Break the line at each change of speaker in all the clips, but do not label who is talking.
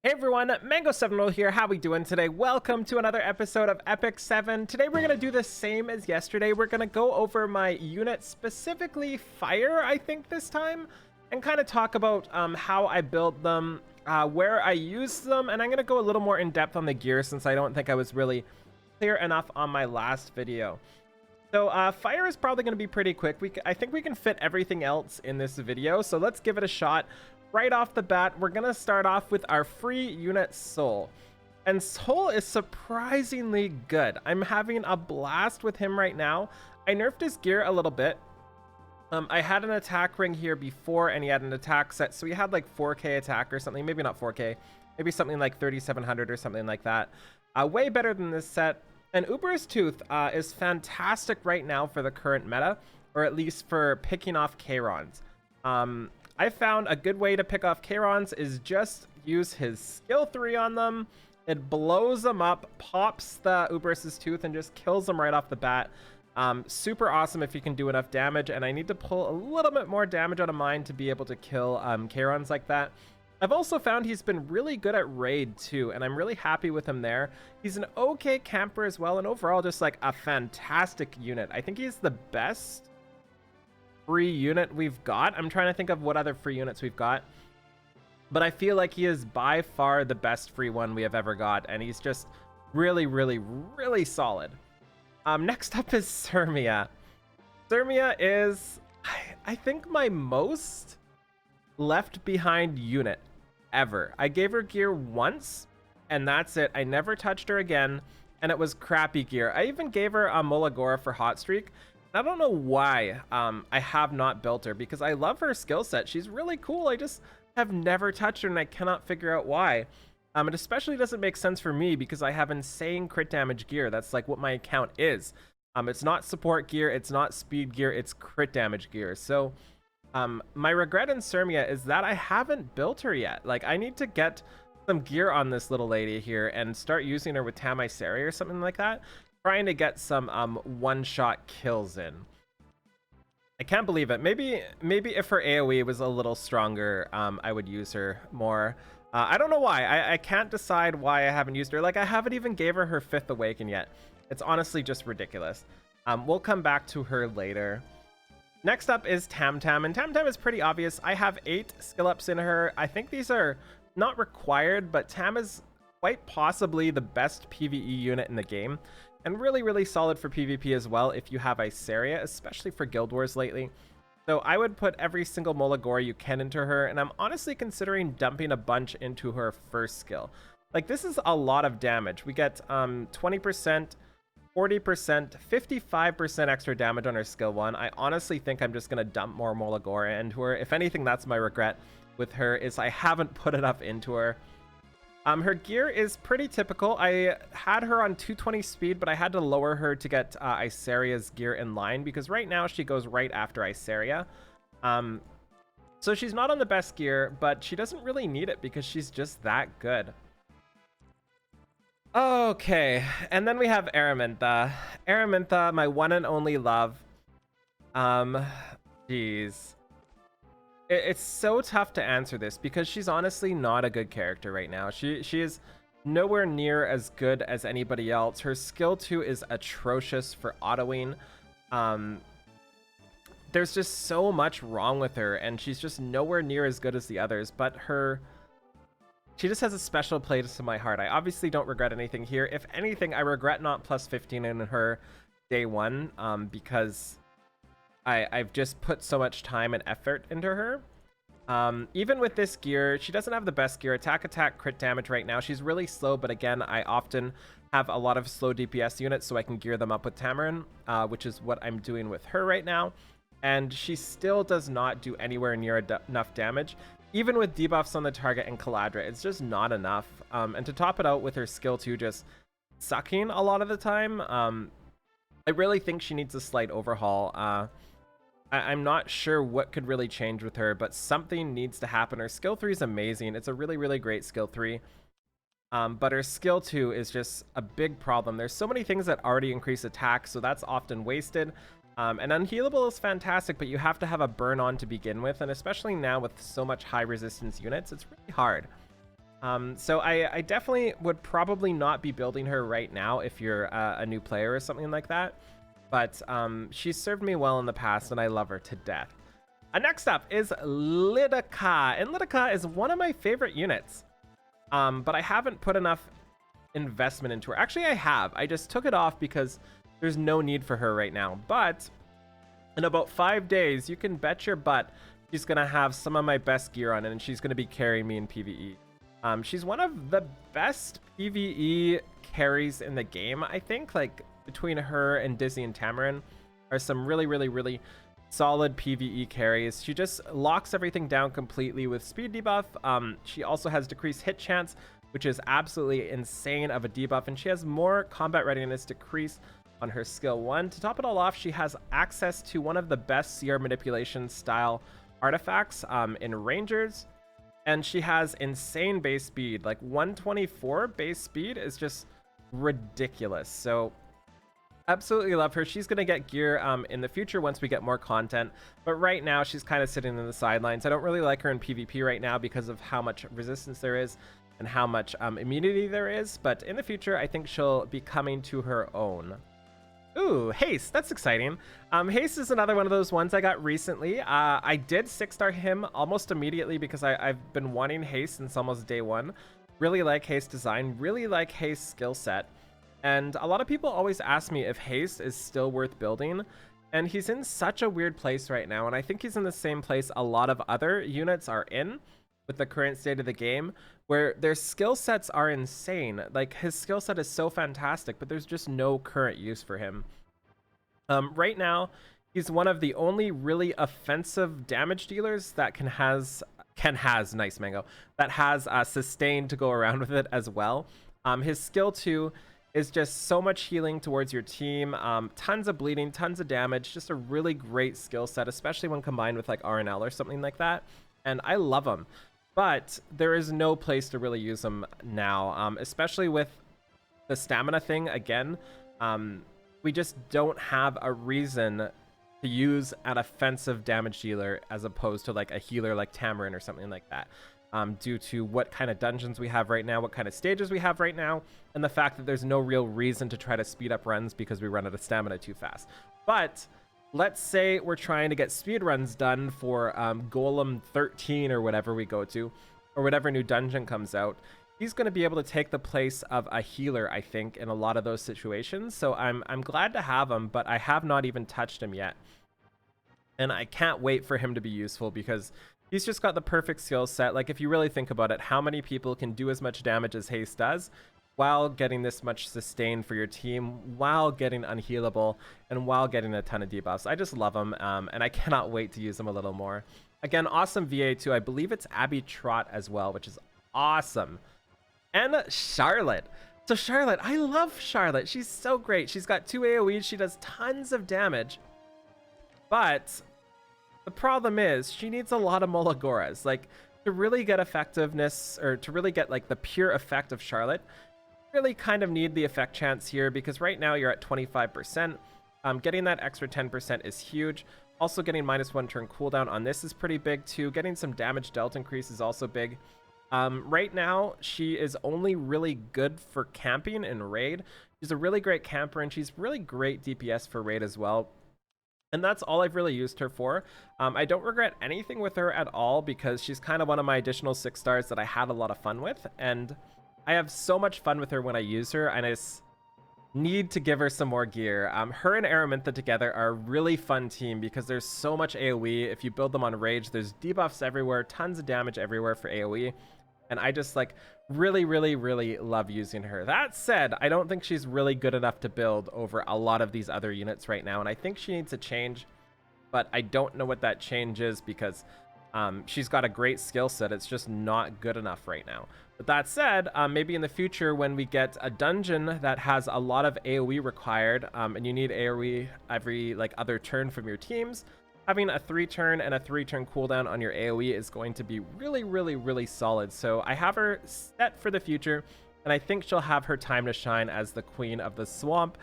Hey everyone, Mango7 here. How we doing today? Welcome to another episode of Epic 7. Today we're gonna do the same as yesterday. We're gonna go over my units, specifically fire, I think this time, and kind of talk about how I build them, where I use them, and I'm gonna go a little more in depth on the gear since I don't think I was really clear enough on my last video. So fire is probably gonna be pretty quick. I think we can fit everything else in this video, so let's give it a shot. Right off the bat, we're gonna start off with our free unit Soul, and Soul is surprisingly good. I'm having a blast with him right now. I nerfed his gear a little bit. I had an attack ring here before, and he had an attack set, so he had like 4k attack or something. Maybe not 4k, maybe something like 3700 or something like that. Way better than this set. And Uber's Tooth is fantastic right now for the current meta, or at least for picking off Chairons. I found a good way to pick off Chairons is just use his skill 3 on them. It blows them up, pops the Uber's Tooth, and just kills them right off the bat. Super awesome if you can do enough damage, and I need to pull a little bit more damage out of mine to be able to kill Chairons like that. I've also found he's been really good at raid too, and I'm really happy with him there. He's an okay camper as well, and overall just like a fantastic unit. I think he's the best free unit we've got. I'm trying to think of what other free units we've got, but I feel like he is by far the best free one we have ever got, and he's just really solid. Next up is Hermia. Hermia is, I think, my most left behind unit ever. I gave her gear once, and that's it. I never touched her again, and it was crappy gear. I even gave her a Mulagora for Hot Streak. I don't know why I have not built her, because I love her skill set. She's really cool. I just have never touched her, and I cannot figure out why. It especially doesn't make sense for me because I have insane crit damage gear. That's like what my account is. It's not support gear, it's not speed gear, it's crit damage gear. So my regret in Hermia is that I haven't built her yet. Like, I need to get some gear on this little lady here and start using her with Cherie or something like that. Trying to get some one-shot kills in. I can't believe it. Maybe if her AoE was a little stronger, I would use her more. I don't know why. I can't decide why I haven't used her. Like, I haven't even gave her 5th Awaken yet. It's honestly just ridiculous. We'll come back to her later. Next up is Tam Tam, and Tam Tam is pretty obvious. I have 8 skill ups in her. I think these are not required, but Tam is quite possibly the best PvE unit in the game. And really solid for PvP as well if you have Iceria, especially for Guild Wars lately. So I would put every single Mulagora you can into her, and I'm honestly considering dumping a bunch into her first skill. Like, this is a lot of damage. We get 20%, 40%, 55% extra damage on her skill 1. I honestly think I'm just going to dump more Mulagora into her. If anything, that's my regret with her, is I haven't put enough into her. Her gear is pretty typical. I had her on 220 speed, but I had to lower her to get Iceria's gear in line, because right now she goes right after Iceria. So she's not on the best gear, but she doesn't really need it because she's just that good. Okay, and then we have Aramin. Aramin, my one and only love. Jeez. It's so tough to answer this because she's honestly not a good character right now. She is nowhere near as good as anybody else. Her skill 2 is atrocious for autoing. There's just so much wrong with her, and she's just nowhere near as good as the others, but she just has a special place in my heart. I obviously don't regret anything here. If anything, I regret not plus 15 in her day 1, because I've just put so much time and effort into her. Even with this gear, she doesn't have the best gear. Attack, crit damage right now. She's really slow, but again, I often have a lot of slow DPS units, so I can gear them up with Tamarin, which is what I'm doing with her right now. And she still does not do anywhere near enough damage. Even with debuffs on the target and Caladra, it's just not enough. And to top it out with her skill 2 just sucking a lot of the time, I really think she needs a slight overhaul. I'm not sure what could really change with her, but something needs to happen. Her skill 3 is amazing. It's a really great skill 3. But her skill 2 is just a big problem. There's so many things that already increase attack, so that's often wasted. And unhealable is fantastic, but you have to have a burn on to begin with, and especially now with so much high resistance units, it's really hard. So I definitely would probably not be building her right now if you're a new player or something like that. But she's served me well in the past, and I love her to death. Next up is Lidica, and Lidica is one of my favorite units. But I haven't put enough investment into her. Actually, I have. I just took it off because there's no need for her right now. But in about 5 days, you can bet your butt she's going to have some of my best gear on it, and she's going to be carrying me in PvE. She's one of the best PvE carries in the game, I think. Like, between her and Dizzy and Tamarin are some really, really, really solid PvE carries. She just locks everything down completely with speed debuff. She also has decreased hit chance, which is absolutely insane of a debuff, and she has more combat readiness decrease on her skill 1. To top it all off, she has access to one of the best CR manipulation style artifacts in Rangers, and she has insane base speed. Like 124 base speed is just ridiculous. So absolutely love her. She's going to get gear in the future once we get more content, but right now she's kind of sitting in the sidelines. I don't really like her in PvP right now because of how much resistance there is and how much immunity there is, but in the future I think she'll be coming to her own. Ooh, Haste, that's exciting. Haste is another one of those ones I got recently. I did 6-star him almost immediately because I've been wanting Haste since almost day 1. Really like Haste design, really like Haste skill set. And a lot of people always ask me if Haste is still worth building. And he's in such a weird place right now. And I think he's in the same place a lot of other units are in with the current state of the game, where their skill sets are insane. Like, his skill set is so fantastic, but there's just no current use for him. Right now, he's one of the only really offensive damage dealers that nice mango, that has sustain to go around with it as well. His skill 2 is just so much healing towards your team, tons of bleeding, tons of damage, just a really great skill set, especially when combined with like RNL or something like that. And I love him. But there is no place to really use them now, especially with the stamina thing again. We just don't have a reason to use an offensive damage dealer as opposed to like a healer like Tamarin or something like that, due to what kind of dungeons we have right now, what kind of stages we have right now, and the fact that there's no real reason to try to speed up runs because we run out of stamina too fast. But let's say we're trying to get speed runs done for Golem 13 or whatever we go to, or whatever new dungeon comes out. He's going to be able to take the place of a healer, I think, in a lot of those situations. So I'm glad to have him, but I have not even touched him yet. And I can't wait for him to be useful because he's just got the perfect skill set. Like, if you really think about it, how many people can do as much damage as Haste does while getting this much sustain for your team, while getting unhealable, and while getting a ton of debuffs? I just love him, and I cannot wait to use him a little more. Again, awesome VA too. I believe it's Abby Trot as well, which is awesome. And Charlotte. So Charlotte, I love Charlotte. She's so great. She's got 2 AoEs. She does tons of damage. But the problem is she needs a lot of Molagoras. Like, to really get effectiveness, or to really get like the pure effect of Charlotte, really kind of need the effect chance here, because right now you're at 25%. Getting that extra 10% is huge. Also, getting -1 turn cooldown on this is pretty big too. Getting some damage dealt increase is also big. Right now, she is only really good for camping in raid. She's a really great camper, and she's really great DPS for raid as well. And that's all I've really used her for. I don't regret anything with her at all, because she's kind of one of my additional 6 stars that I had a lot of fun with. And I have so much fun with her when I use her, and I just need to give her some more gear. Her and Arimin together are a really fun team because there's so much AoE. If you build them on Rage, there's debuffs everywhere, tons of damage everywhere for AoE. And I just like really, really, really love using her. That said, I don't think she's really good enough to build over a lot of these other units right now. And I think she needs a change, but I don't know what that change is because she's got a great skill set. It's just not good enough right now. But that said, maybe in the future when we get a dungeon that has a lot of AoE required, and you need AoE every like other turn from your teams, having a 3-turn and a 3-turn cooldown on your AoE is going to be really, really, really solid. So I have her set for the future, and I think she'll have her time to shine as the queen of the swamp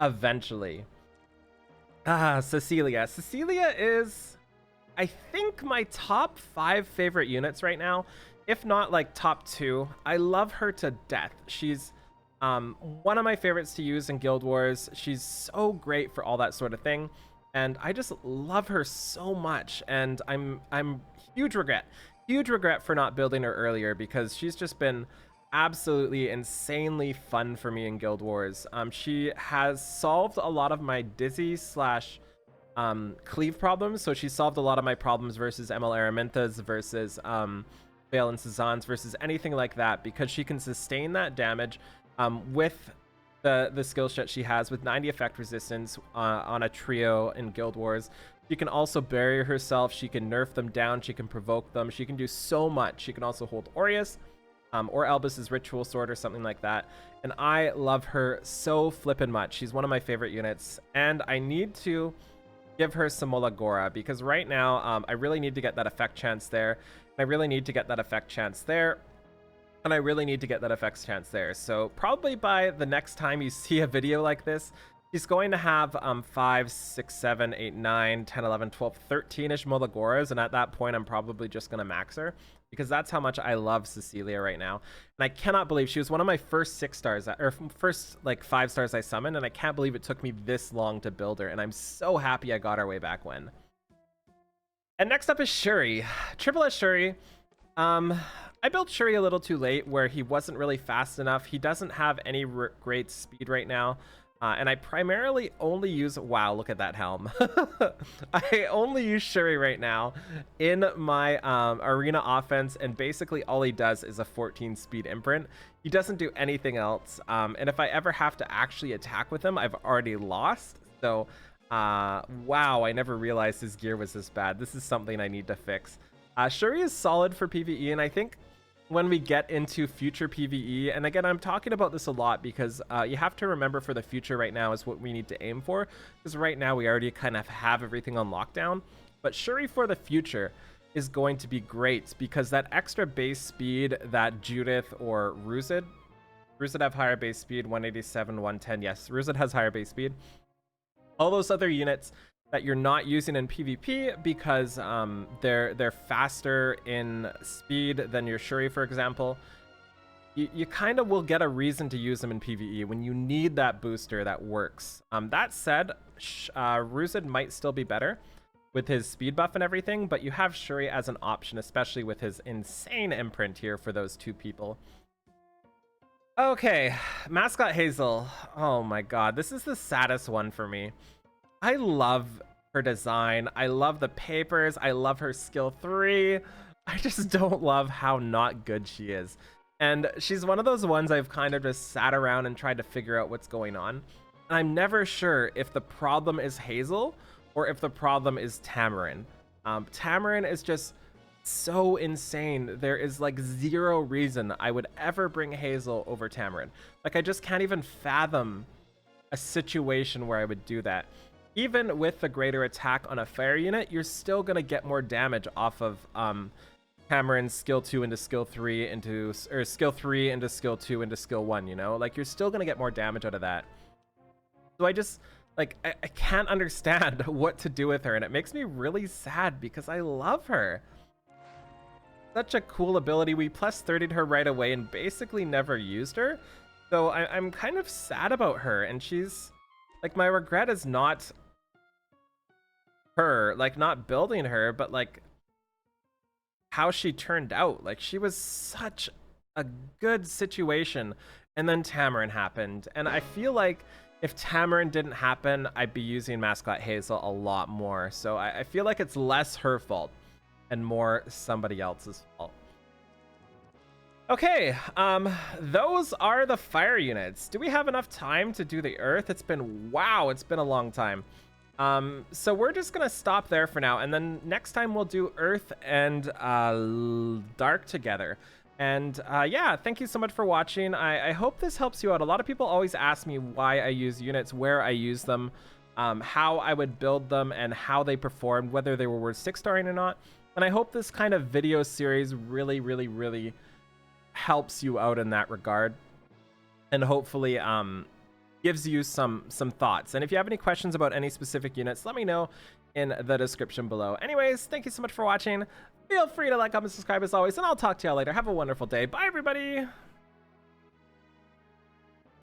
eventually. Cecilia. Cecilia is, I think, my top 5 favorite units right now. if not like top 2. I love her to death. She's one of my favorites to use in Guild Wars. She's so great for all that sort of thing, and I just love her so much. And I'm huge regret for not building her earlier, because she's just been absolutely insanely fun for me in Guild Wars. She has solved a lot of my dizzy slash cleave problems. So she solved a lot of my problems versus ML Araminthas, versus Vale and Cezanne's, versus anything like that, because she can sustain that damage with the skill set she has with 90 effect resistance on a trio in Guild Wars. She can also barrier herself, she can nerf them down, she can provoke them, she can do so much. She can also hold Aureus or Albus's Ritual Sword or something like that, and I love her so flippin' much. She's one of my favorite units, and I need to give her some Molagora, because right now I really need to get that effect chance there. I really need to get that effect chance there. And I really need to get that effects chance there. So probably by the next time you see a video like this, she's going to have 5, 6, 7, 8, 9, 10, 11, 12, 13-ish Molagoras. And at that point, I'm probably just going to max her, because that's how much I love Cecilia right now. And I cannot believe she was one of my first 6 stars, or first like 5 stars I summoned. And I can't believe it took me this long to build her. And I'm so happy I got her way back when. And next up is Cherie. Triple S Cherie. I built Cherie a little too late, where he wasn't really fast enough. He doesn't have any great speed right now. And I primarily only use... Wow, look at that helm. I only use Cherie right now in my arena offense, and basically all he does is a 14 speed imprint. He doesn't do anything else. And if I ever have to actually attack with him, I've already lost. So, wow, I never realized his gear was this bad. This is something I need to fix. Cherie is solid for PvE, and I think when we get into future PvE, and again, I'm talking about this a lot because you have to remember for the future right now is what we need to aim for, because right now we already kind of have everything on lockdown. But Cherie for the future is going to be great, because that extra base speed that Judith or Ruzid have higher base speed, 187, 110. Yes, Ruzid has higher base speed. All those other units that you're not using in PvP because they're faster in speed than your Cherie, for example, you kind of will get a reason to use them in PvE when you need that booster that works. That said, Ruzid might still be better with his speed buff and everything, but you have Cherie as an option, especially with his insane imprint here for those 2 people. Okay, Mascot Hazel. Oh my god, this is the saddest one for me. I love her design. I love the papers. I love her skill 3. I just don't love how not good she is. And she's one of those ones I've kind of just sat around and tried to figure out what's going on. And I'm never sure if the problem is Hazel or if the problem is Tamarin. Tamarin is just so insane. There is like 0 reason I would ever bring Hazel over Tamarin. Like, I just can't even fathom a situation where I would do that. Even with the greater attack on a fire unit, you're still going to get more damage off of Tamarin's skill 2 into skill 3 into, or skill 3 into skill 2 into skill 1, you know? Like, you're still going to get more damage out of that. So I just, like, I can't understand what to do with her, and it makes me really sad because I love her. Such a cool ability. We plus 30'd her right away and basically never used her. So I'm kind of sad about her, and she's, like, my regret is not her, like, not building her, but like how she turned out. Like, she was such a good situation, and then Tamarin happened, and I feel like if Tamarin didn't happen, I'd be using Mascot Hazel a lot more. So I feel like it's less her fault and more somebody else's fault. Okay, those are the fire units. Do we have enough time to do the earth? It's been, wow, it's been a long time. So we're just gonna stop there for now, and then next time we'll do earth and dark together. And yeah, thank you so much for watching. I hope this helps you out. A lot of people always ask me why I use units, where I use them, how I would build them, and how they performed, whether they were worth 6-starring or not. And I hope this kind of video series really helps you out in that regard, and hopefully gives you some thoughts. And if you have any questions about any specific units, let me know in the description below. Anyways, thank you so much for watching. Feel free to like, comment, subscribe as always, and I'll talk to y'all later. Have a wonderful day. Bye, everybody.